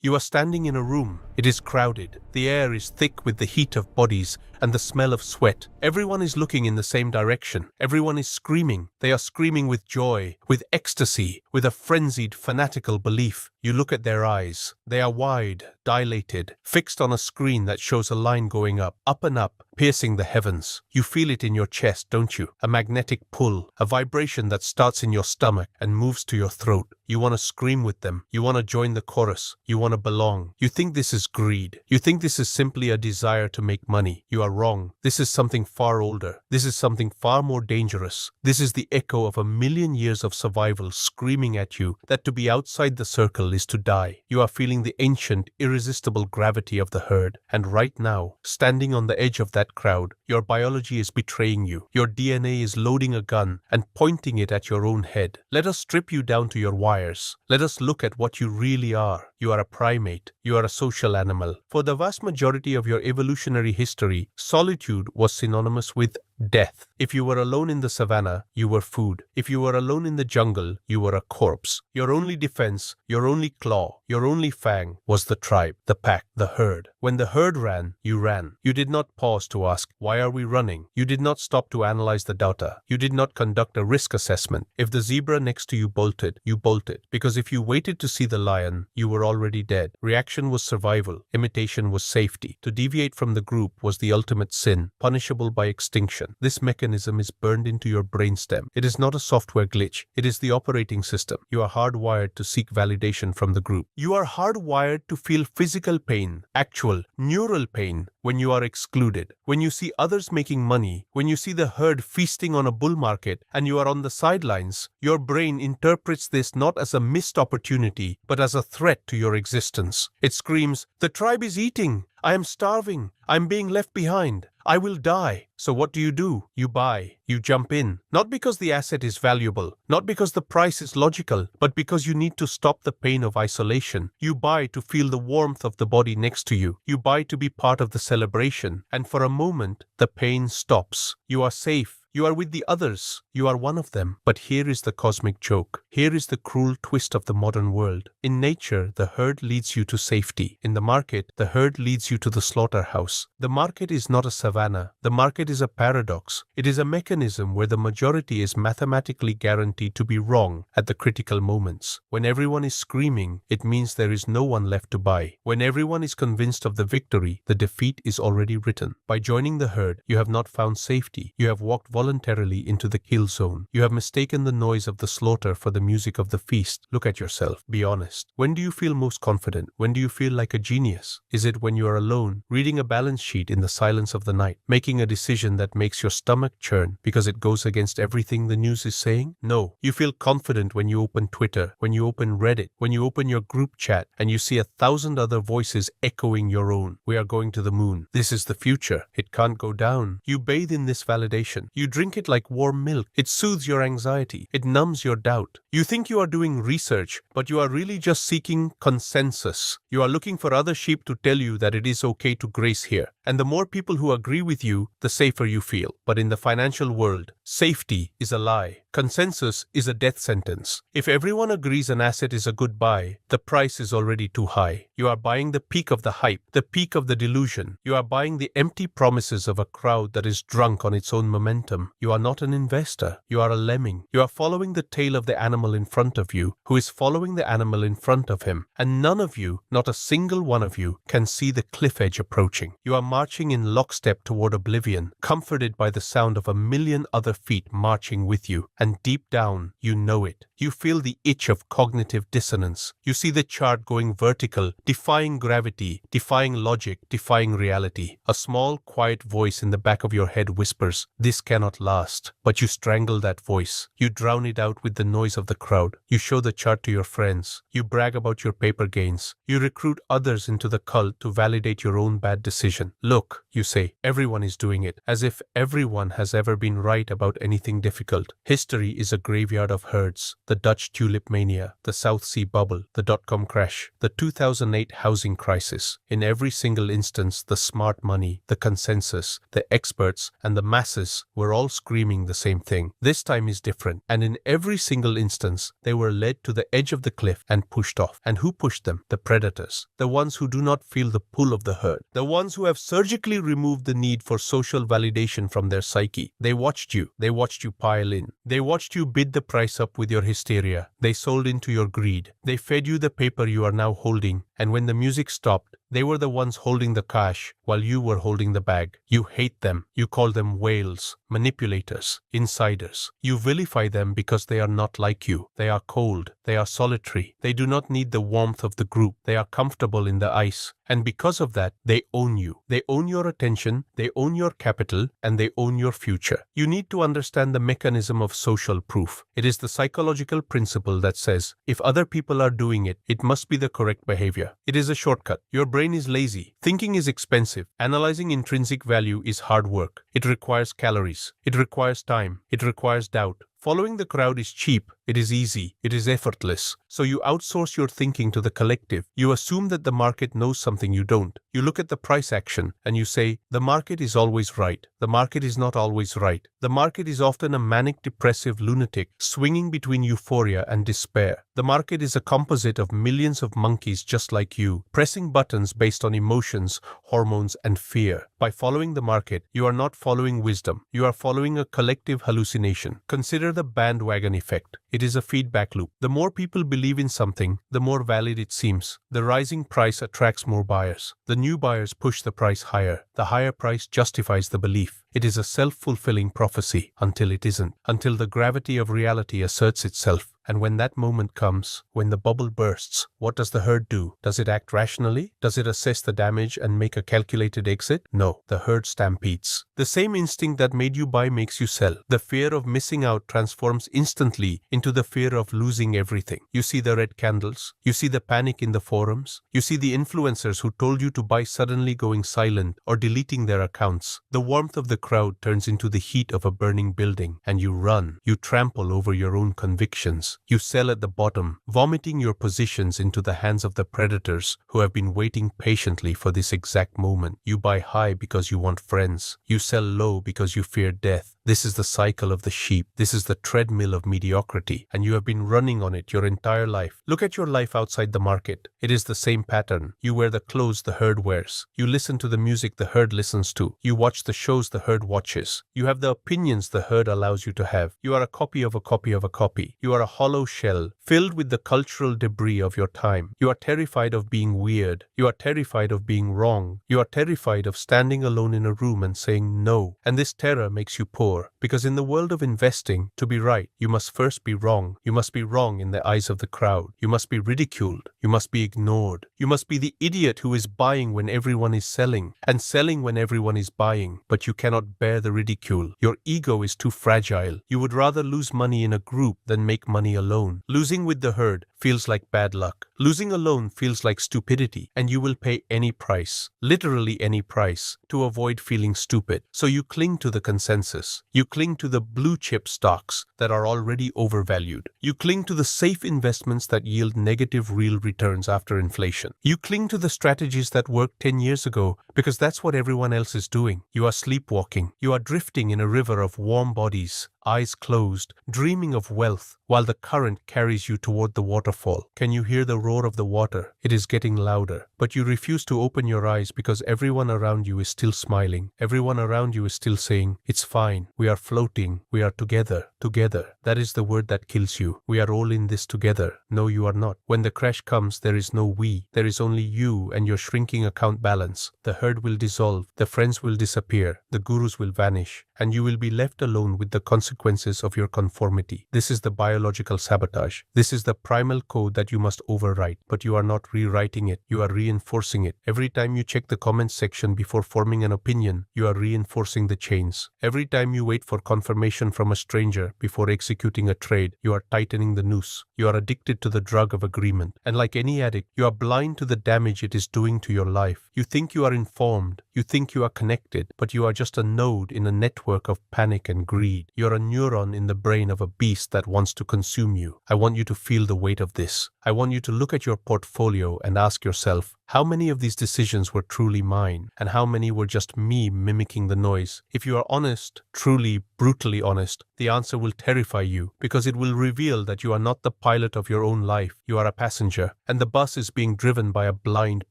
You are standing in a room. It is crowded. The air is thick with the heat of bodies and the smell of sweat. Everyone is looking in the same direction. Everyone is screaming. They are screaming with joy, with ecstasy, with a frenzied, fanatical belief. You look at their eyes. They are wide, dilated, fixed on a screen that shows a line going up and up, piercing the heavens. You feel it in your chest, don't you? A magnetic pull, a vibration that starts in your stomach and moves to your throat. You want to scream with them. You want to join the chorus. You want to belong. You think this is greed. You think this is simply a desire to make money. You are wrong. This is something far older. This is something far more dangerous. This is the echo of 1,000,000 years of survival screaming at you that to be outside the circle is to die. You are feeling the ancient, irresistible gravity of the herd. And right now, standing on the edge of that crowd, your biology is betraying you. Your DNA is loading a gun and pointing it at your own head. Let us strip you down to your wires. Let us look at what you really are. You are a primate. You are a social animal. For the vast majority of your evolutionary history, solitude was synonymous with death. If you were alone in the savannah, you were food. If you were alone in the jungle, you were a corpse. Your only defense, your only claw, your only fang was the tribe, the pack, the herd. When the herd ran, you ran. You did not pause to ask, why are we running? You did not stop to analyze the data. You did not conduct a risk assessment. If the zebra next to you bolted, you bolted. Because if you waited to see the lion, you were already dead. Reaction was survival. Imitation was safety. To deviate from the group was the ultimate sin, punishable by extinction. This mechanism is burned into your brainstem. It is not a software glitch. It is the operating system. You are hardwired to seek validation from the group. You are hardwired to feel physical pain, actual, neural pain, when you are excluded. When you see others making money, when you see the herd feasting on a bull market and you are on the sidelines, your brain interprets this not as a missed opportunity, but as a threat to your existence. It screams, the tribe is eating. I am starving. I am being left behind. I will die. So what do? You buy. You jump in. Not because the asset is valuable, not because the price is logical, but because you need to stop the pain of isolation. You buy to feel the warmth of the body next to you. You buy to be part of the celebration. And for a moment, the pain stops. You are safe. You are with the others. You are one of them. But here is the cosmic joke. Here is the cruel twist of the modern world. In nature, the herd leads you to safety. In the market, the herd leads you to the slaughterhouse. The market is not a savannah. The market is a paradox. It is a mechanism where the majority is mathematically guaranteed to be wrong at the critical moments. When everyone is screaming, it means there is no one left to buy. When everyone is convinced of the victory, the defeat is already written. By joining the herd, you have not found safety. You have walked voluntarily into the kill zone. You have mistaken the noise of the slaughter for the music of the feast. Look at yourself. Be honest. When do you feel most confident? When do you feel like a genius? Is it when you are alone, reading a balance sheet in the silence of the night, making a decision that makes your stomach churn because it goes against everything the news is saying? No. You feel confident when you open Twitter, when you open Reddit, when you open your group chat and you see 1,000 other voices echoing your own. We are going to the moon. This is the future. It can't go down. You bathe in this validation. You drink it like warm milk. It soothes your anxiety. It numbs your doubt. You think you are doing research, but you are really just seeking consensus. You are looking for other sheep to tell you that it is okay to graze here. And the more people who agree with you, the safer you feel. But in the financial world, safety is a lie. Consensus is a death sentence. If everyone agrees an asset is a good buy, the price is already too high. You are buying the peak of the hype, the peak of the delusion. You are buying the empty promises of a crowd that is drunk on its own momentum. You are not an investor. You are a lemming. You are following the tail of the animal in front of you, who is following the animal in front of him. And none of you, not a single one of you, can see the cliff edge approaching. You are marching in lockstep toward oblivion, comforted by the sound of 1,000,000 other feet marching with you. And deep down, you know it. You feel the itch of cognitive dissonance. You see the chart going vertical, defying gravity, defying logic, defying reality. A small, quiet voice in the back of your head whispers, "This cannot last." But you strangle that voice. You drown it out with the noise of the crowd. You show the chart to your friends. You brag about your paper gains. You recruit others into the cult to validate your own bad decision. Look, you say. Everyone is doing it, as if everyone has ever been right about anything difficult. History is a graveyard of herds. The Dutch tulip mania, the South Sea bubble, the dot-com crash, the 2008 housing crisis. In every single instance, the smart money, the consensus, the experts, and the masses were all screaming the same thing. This time is different, and in every single instance, they were led to the edge of the cliff and pushed off. And who pushed them? The predators, the ones who do not feel the pull of the herd, the ones who have surgically removed the need for social validation from their psyche. They watched you pile in. They watched you bid the price up with your hysteria. They sold into your greed. They fed you the paper you are now holding, and when the music stopped, they were the ones holding the cash while you were holding the bag. You hate them. You call them whales, manipulators, insiders. You vilify them because they are not like you. They are cold. They are solitary. They do not need the warmth of the group. They are comfortable in the ice. And because of that, they own you. They own your attention, they own your capital, and they own your future. You need to understand the mechanism of social proof. It is the psychological principle that says, if other people are doing it, it must be the correct behavior. It is a shortcut. Your brain is lazy. Thinking is expensive. Analyzing intrinsic value is hard work. It requires calories. It requires time. It requires doubt. Following the crowd is cheap, it is easy, it is effortless. So you outsource your thinking to the collective. You assume that the market knows something you don't. You look at the price action and you say, the market is always right. The market is not always right. The market is often a manic depressive lunatic swinging between euphoria and despair. The market is a composite of millions of monkeys just like you, pressing buttons based on emotions, hormones, and fear. By following the market, you are not following wisdom. You are following a collective hallucination. Consider the bandwagon effect. It is a feedback loop. The more people believe in something, the more valid it seems. The rising price attracts more buyers. The new buyers push the price higher. The higher price justifies the belief. It is a self-fulfilling prophecy until it isn't, until the gravity of reality asserts itself. And when that moment comes, when the bubble bursts, what does the herd do? Does it act rationally? Does it assess the damage and make a calculated exit? No, the herd stampedes. The same instinct that made you buy makes you sell. The fear of missing out transforms instantly into the fear of losing everything. You see the red candles. You see the panic in the forums. You see the influencers who told you to buy suddenly going silent or deleting their accounts. The warmth of the crowd turns into the heat of a burning building, and you run. You trample over your own convictions. You sell at the bottom, vomiting your positions into the hands of the predators who have been waiting patiently for this exact moment. You buy high because you want friends. You sell low because you fear death. This is the cycle of the sheep. This is the treadmill of mediocrity, and you have been running on it your entire life. Look at your life outside the market. It is the same pattern. You wear the clothes the herd wears. You listen to the music the herd listens to. You watch the shows the herd watches. You have the opinions the herd allows you to have. You are a copy of a copy of a copy. You are a hollow shell filled with the cultural debris of your time. You are terrified of being weird. You are terrified of being wrong. You are terrified of standing alone in a room and saying no. And this terror makes you poor. Because in the world of investing, to be right, you must first be wrong. You must be wrong in the eyes of the crowd. You must be ridiculed. You must be ignored. You must be the idiot who is buying when everyone is selling, and selling when everyone is buying. But you cannot bear the ridicule. Your ego is too fragile. You would rather lose money in a group than make money alone. Losing with the herd feels like bad luck. Losing alone feels like stupidity, and you will pay any price, literally any price, to avoid feeling stupid. So you cling to the consensus. You cling to the blue chip stocks that are already overvalued. You cling to the safe investments that yield negative real returns after inflation. You cling to the strategies that worked 10 years ago because that's what everyone else is doing. You are sleepwalking. You are drifting in a river of warm bodies, eyes closed, dreaming of wealth, while the current carries you toward the waterfall. Can you hear the roar of the water? It is getting louder, but you refuse to open your eyes because everyone around you is still smiling. Everyone around you is still saying, it's fine, we are floating, we are together, together. That is the word that kills you. We are all in this together. No, you are not. When the crash comes, there is no we. There is only you and your shrinking account balance. The herd will dissolve, the friends will disappear, the gurus will vanish, and you will be left alone with the consequences of your conformity. This is the biological sabotage. This is the primal code that you must overwrite, but you are not rewriting it. You are reinforcing it. Every time you check the comments section before forming an opinion, you are reinforcing the chains. Every time you wait for confirmation from a stranger before executing a trade, you are tightening the noose. You are addicted to the drug of agreement. And like any addict, you are blind to the damage it is doing to your life. You think you are informed. You think you are connected, but you are just a node in a network of panic and greed. You're a neuron in the brain of a beast that wants to consume you. I want you to feel the weight of this. I want you to look at your portfolio and ask yourself, how many of these decisions were truly mine, and how many were just me mimicking the noise? If you are honest, truly, brutally honest, the answer will terrify you, because it will reveal that you are not the pilot of your own life. You are a passenger, and the bus is being driven by a blind,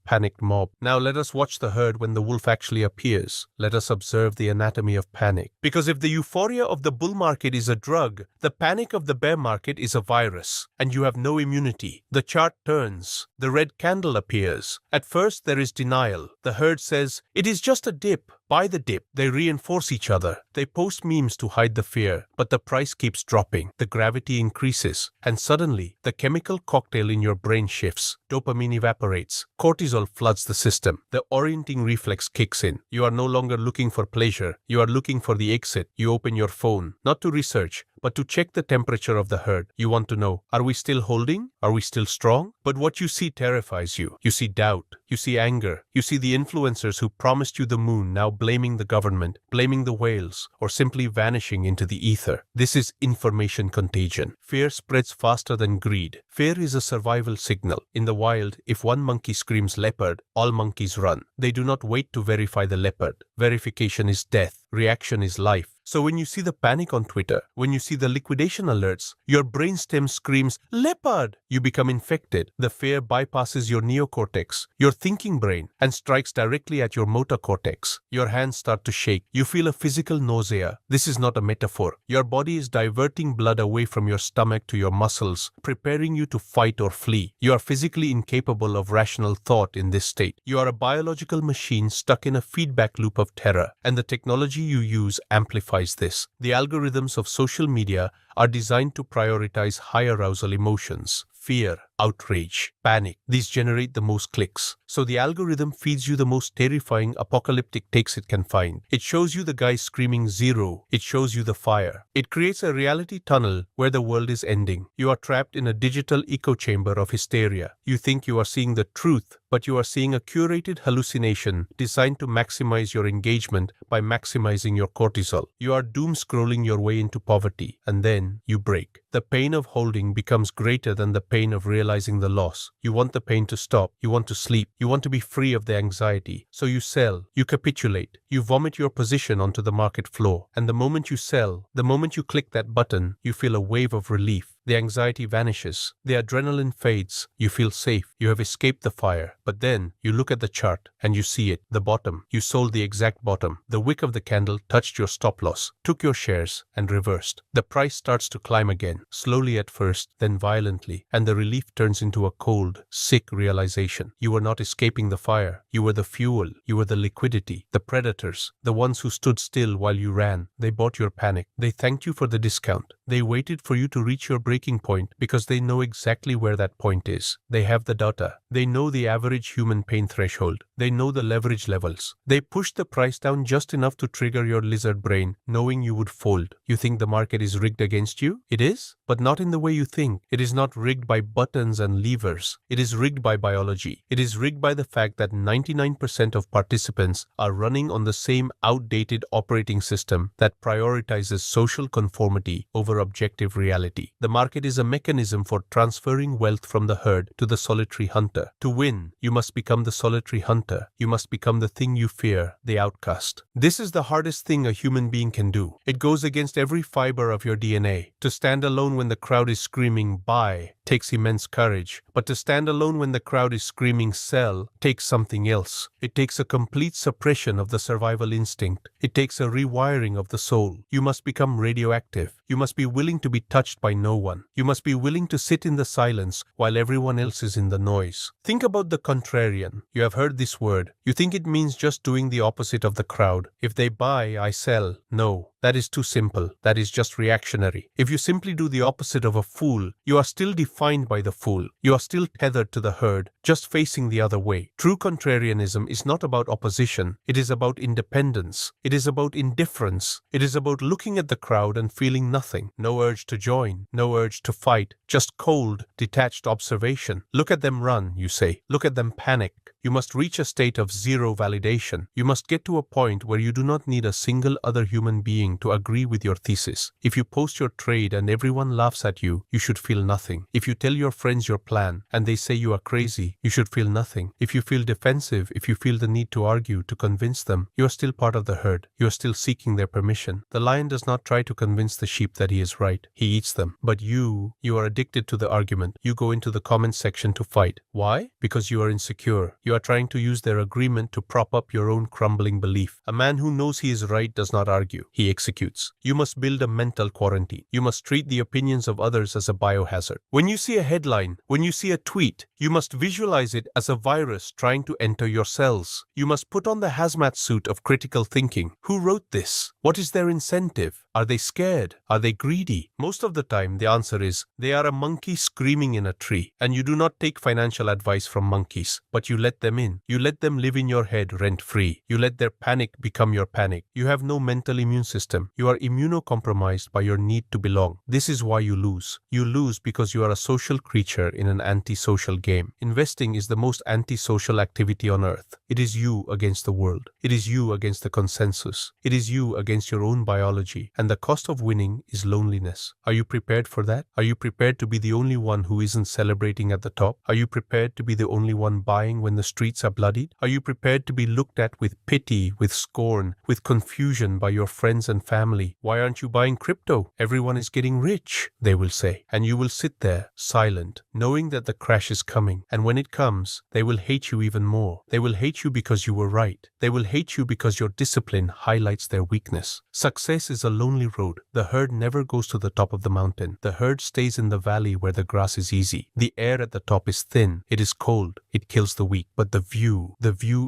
panicked mob. Now let us watch the herd when the wolf actually appears. Let us observe the anatomy of panic. Because if the euphoria of the bull market is a drug, the panic of the bear market is a virus, and you have no immunity. The chart turns. The red candle appears. At first there is denial. The herd says, "It is just a dip." Buy the dip. They reinforce each other. They post memes to hide the fear, but the price keeps dropping. The gravity increases, and suddenly, the chemical cocktail in your brain shifts. Dopamine evaporates. Cortisol floods the system. The orienting reflex kicks in. You are no longer looking for pleasure. You are looking for the exit. You open your phone, not to research, but to check the temperature of the herd. You want to know, are we still holding? Are we still strong? But what you see terrifies you. You see doubt. You see anger. You see the influencers who promised you the moon now blaming the government, blaming the whales, or simply vanishing into the ether. This is information contagion. Fear spreads faster than greed. Fear is a survival signal. In the wild, if one monkey screams leopard, all monkeys run. They do not wait to verify the leopard. Verification is death. Reaction is life. So when you see the panic on Twitter, when you see the liquidation alerts, your brainstem screams, leopard! You become infected. The fear bypasses your neocortex, your thinking brain, and strikes directly at your motor cortex. Your hands start to shake. You feel a physical nausea. This is not a metaphor. Your body is diverting blood away from your stomach to your muscles, preparing you to fight or flee. You are physically incapable of rational thought in this state. You are a biological machine stuck in a feedback loop of terror, and the technology you use amplifies this. The algorithms of social media are designed to prioritize high arousal emotions. Fear, outrage, panic. These generate the most clicks. So the algorithm feeds you the most terrifying apocalyptic takes it can find. It shows you the guy screaming zero. It shows you the fire. It creates a reality tunnel where the world is ending. You are trapped in a digital echo chamber of hysteria. You think you are seeing the truth, but you are seeing a curated hallucination designed to maximize your engagement by maximizing your cortisol. You are doom scrolling your way into poverty, and then you break. The pain of holding becomes greater than the pain of realizing the loss. You want the pain to stop. You want to sleep. You want to be free of the anxiety. So you sell. You capitulate. You vomit your position onto the market floor. And the moment you sell, the moment you click that button, you feel a wave of relief. The anxiety vanishes. The adrenaline fades. You feel safe. You have escaped the fire. But then you look at the chart and you see it. The bottom. You sold the exact bottom. The wick of the candle touched your stop loss, took your shares, and reversed. The price starts to climb again, slowly at first, then violently, and the relief turns into a cold, sick realization. You were not escaping the fire. You were the fuel. You were the liquidity. The predators. The ones who stood still while you ran. They bought your panic. They thanked you for the discount. They waited for you to reach your breaking point because they know exactly where that point is. They have the data. They know the average human pain threshold. They know the leverage levels. They push the price down just enough to trigger your lizard brain, knowing you would fold. You think the market is rigged against you? It is, but not in the way you think. It is not rigged by buttons and levers. It is rigged by biology. It is rigged by the fact that 99% of participants are running on the same outdated operating system that prioritizes social conformity over objective reality. The market is a mechanism for transferring wealth from the herd to the solitary hunter. To win, you must become the solitary hunter. You must become the thing you fear, the outcast. This is the hardest thing a human being can do. It goes against every fiber of your DNA. To stand alone when the crowd is screaming buy takes immense courage, but to stand alone when the crowd is screaming sell takes something else. It takes a complete suppression of the survival instinct. It takes a rewiring of the soul. You must become radioactive. You must be willing to be touched by no one. You must be willing to sit in the silence while everyone else is in the noise. Think about the contrarian. You have heard this word. You think it means just doing the opposite of the crowd. If they buy, I sell. No. That is too simple. That is just reactionary. If you simply do the opposite of a fool, you are still defeated defined by the fool. You are still tethered to the herd, just facing the other way. True contrarianism is not about opposition. It is about independence. It is about indifference. It is about looking at the crowd and feeling nothing. No urge to join, no urge to fight, just cold, detached observation. Look at them run, you say. Look at them panic. You must reach a state of zero validation. You must get to a point where you do not need a single other human being to agree with your thesis. If you post your trade and everyone laughs at you, you should feel nothing. If you tell your friends your plan and they say you are crazy, you should feel nothing. If you feel defensive, if you feel the need to argue, to convince them, you are still part of the herd. You are still seeking their permission. The lion does not try to convince the sheep that he is right. He eats them. But you are addicted to the argument. You go into the comment section to fight. Why? Because you are insecure. You are trying to use their agreement to prop up your own crumbling belief. A man who knows he is right does not argue. He executes. You must build a mental quarantine. You must treat the opinions of others as a biohazard. When you see a headline, when you see a tweet, you must visualize it as a virus trying to enter your cells. You must put on the hazmat suit of critical thinking. Who wrote this? What is their incentive? Are they scared? Are they greedy? Most of the time, the answer is, they are a monkey screaming in a tree. And you do not take financial advice from monkeys, but you let them in. You let them live in your head rent-free. You let their panic become your panic. You have no mental immune system. You are immunocompromised by your need to belong. This is why you lose. You lose because you are a social creature in an antisocial game. Investing is the most antisocial activity on earth. It is you against the world. It is you against the consensus. It is you against your own biology. And the cost of winning is loneliness. Are you prepared for that? Are you prepared to be the only one who isn't celebrating at the top? Are you prepared to be the only one buying when the streets are bloodied? Are you prepared to be looked at with pity, with scorn, with confusion by your friends and family? Why aren't you buying crypto? Everyone is getting rich, they will say. And you will sit there, silent, knowing that the crash is coming. And when it comes, they will hate you even more. They will hate you because you were right. They will hate you because your discipline highlights their weakness. Success is a lonely road. The herd never goes to the top of the mountain. The herd stays in the valley where the grass is easy. The air at the top is thin. It is cold. It kills the weak. But the view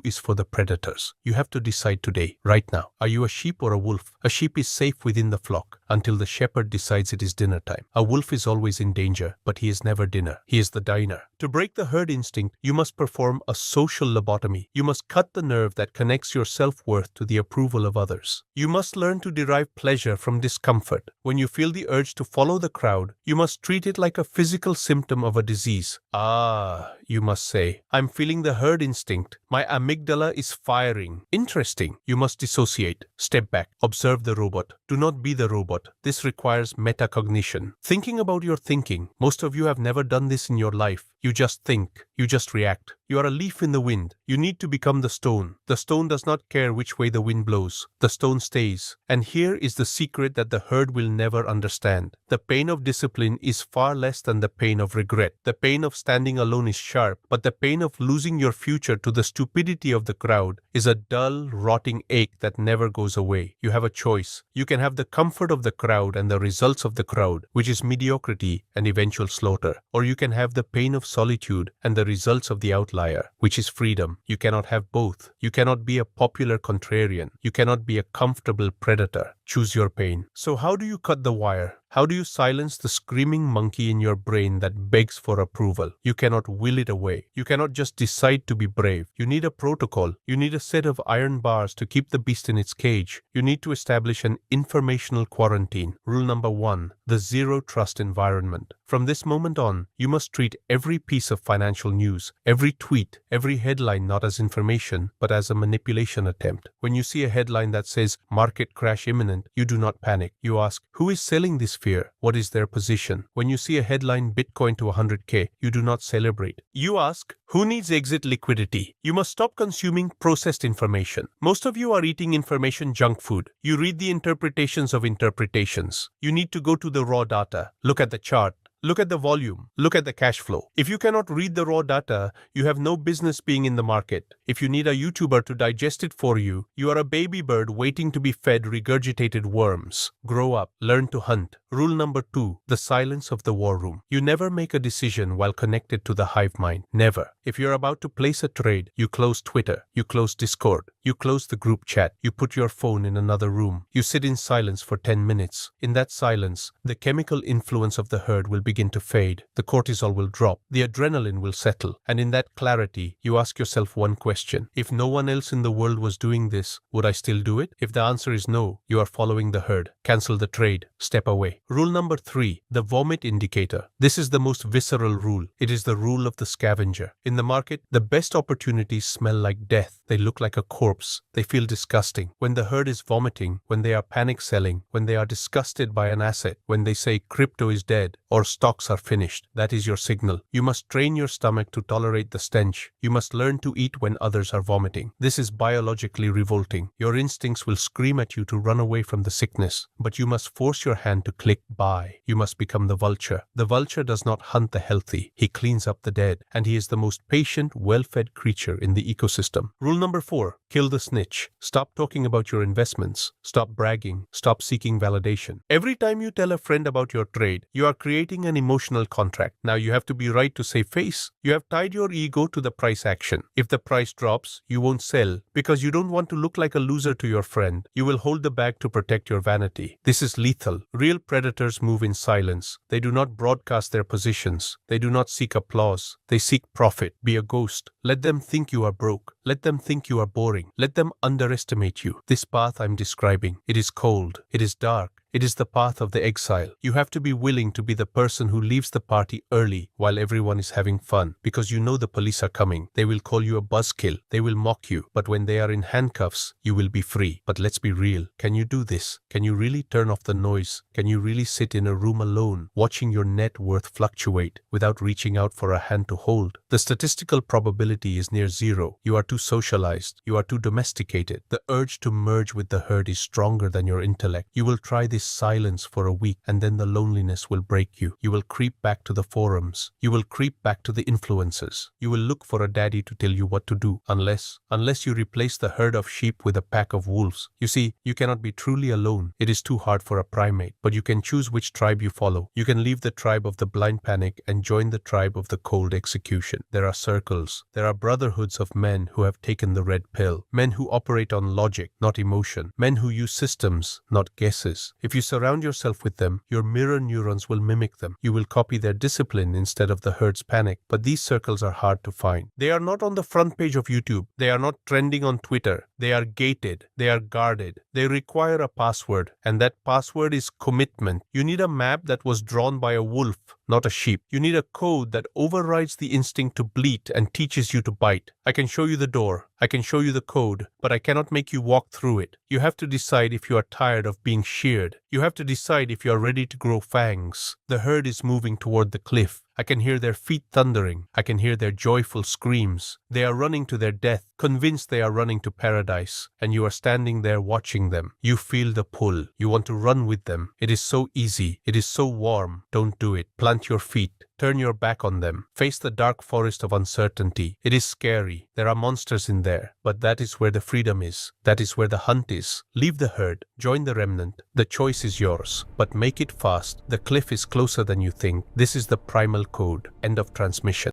is for the predators. You have to decide today, right now. Are you a sheep or a wolf? A sheep is safe within the flock until the shepherd decides it is dinner time. A wolf is always in danger, but he is never dinner. He is the diner. To break the herd instinct, you must perform a social lobotomy. You must cut the nerve that connects your self-worth to the approval of others. You must learn to derive pleasure from discomfort. When you feel the urge to follow the crowd, you must treat it like a physical symptom of a disease. You must say, I'm feeling the herd instinct. My amygdala is firing. Interesting. You must dissociate. Step back. Observe the robot. Do not be the robot. This requires metacognition. Thinking about your thinking. Most of you have never done this in your life. You just think. You just react. You are a leaf in the wind. You need to become the stone. The stone does not care which way the wind blows. The stone stays. And here is the secret that the herd will never understand. The pain of discipline is far less than the pain of regret. The pain of standing alone is sharp, but the pain of losing your future to the stupidity of the crowd is a dull, rotting ache that never goes away. You have a choice. You can have the comfort of the crowd and the results of the crowd, which is mediocrity and eventual slaughter. Or you can have the pain of solitude and the results of the outlier, which is freedom. You cannot have both. You cannot be a popular contrarian. You cannot be a comfortable predator. Choose your pain. So how do you cut the wire? How do you silence the screaming monkey in your brain that begs for approval? You cannot will it away. You cannot just decide to be brave. You need a protocol. You need a set of iron bars to keep the beast in its cage. You need to establish an informational quarantine. Rule number 1, the zero trust environment. From this moment on, you must treat every piece of financial news, every tweet, every headline not as information, but as a manipulation attempt. When you see a headline that says market crash imminent, you do not panic. You ask, who is selling this fear? What is their position? When you see a headline Bitcoin to 100K, you do not celebrate. You ask, who needs exit liquidity? You must stop consuming processed information. Most of you are eating information junk food. You read the interpretations of interpretations. You need to go to the raw data. Look at the chart. Look at the volume. Look at the cash flow. If you cannot read the raw data, you have no business being in the market. If you need a YouTuber to digest it for you, you are a baby bird waiting to be fed regurgitated worms. Grow up, learn to hunt. Rule number 2, the silence of the war room. You never make a decision while connected to the hive mind. Never. If you're about to place a trade, you close Twitter, you close Discord, you close the group chat, you put your phone in another room. You sit in silence for 10 minutes. In that silence, the chemical influence of the herd will begin to fade. The cortisol will drop. The adrenaline will settle. And in that clarity, you ask yourself one question. If no one else in the world was doing this, would I still do it? If the answer is no, you are following the herd. Cancel the trade. Step away. Rule number 3, the vomit indicator. This is the most visceral rule. It is the rule of the scavenger. In the market, the best opportunities smell like death. They look like a corpse. They feel disgusting. When the herd is vomiting, when they are panic selling, when they are disgusted by an asset, when they say crypto is dead or stocks are finished, that is your signal. You must train your stomach to tolerate the stench. You must learn to eat when others are vomiting. This is biologically revolting. Your instincts will scream at you to run away from the sickness, but you must force your hand to click buy. You must become the vulture. The vulture does not hunt the healthy. He cleans up the dead, and he is the most patient, well-fed creature in the ecosystem. Rule number 4, kill the snitch. Stop talking about your investments. Stop bragging. Stop seeking validation. Every time you tell a friend about your trade, you are creating an emotional contract. Now you have to be right to save face. You have tied your ego to the price action. If the price drops, you won't sell because you don't want to look like a loser to your friend. You will hold the bag to protect your vanity. This is lethal. Real predators move in silence. They do not broadcast their positions. They do not seek applause. They seek profit. Be a ghost. Let them think you are broke. Let them think you are boring. Let them underestimate you. This path I'm describing, it is cold. It is dark. It is the path of the exile. You have to be willing to be the person who leaves the party early while everyone is having fun, because you know the police are coming. They will call you a buzzkill. They will mock you. But when they are in handcuffs, you will be free. But let's be real. Can you do this? Can you really turn off the noise? Can you really sit in a room alone, watching your net worth fluctuate without reaching out for a hand to hold? The statistical probability is near zero. You are too socialized. You are too domesticated. The urge to merge with the herd is stronger than your intellect. You will try this silence for a week, and then the loneliness will break you. You will creep back to the forums. You will creep back to the influencers. You will look for a daddy to tell you what to do, unless you replace the herd of sheep with a pack of wolves. You see, you cannot be truly alone. It is too hard for a primate, but you can choose which tribe you follow. You can leave the tribe of the blind panic and join the tribe of the cold execution. There are circles. There are brotherhoods of men who have taken the red pill. Men who operate on logic, not emotion. Men who use systems, not guesses. If you surround yourself with them, your mirror neurons will mimic them. You will copy their discipline instead of the herd's panic. But these circles are hard to find. They are not on the front page of YouTube. They are not trending on Twitter. They are gated. They are guarded. They require a password, and that password is commitment. You need a map that was drawn by a wolf, not a sheep. You need a code that overrides the instinct to bleat and teaches you to bite. I can show you the door. I can show you the code, but I cannot make you walk through it. You have to decide if you are tired of being sheared. You have to decide if you are ready to grow fangs. The herd is moving toward the cliff. I can hear their feet thundering. I can hear their joyful screams. They are running to their death, convinced they are running to paradise, and you are standing there watching them. You feel the pull. You want to run with them. It is so easy. It is so warm. Don't do it. Plant your feet. Turn your back on them. Face the dark forest of uncertainty. It is scary. There are monsters in there. But that is where the freedom is. That is where the hunt is. Leave the herd. Join the remnant. The choice is yours. But make it fast. The cliff is closer than you think. This is the primal code. End of transmission.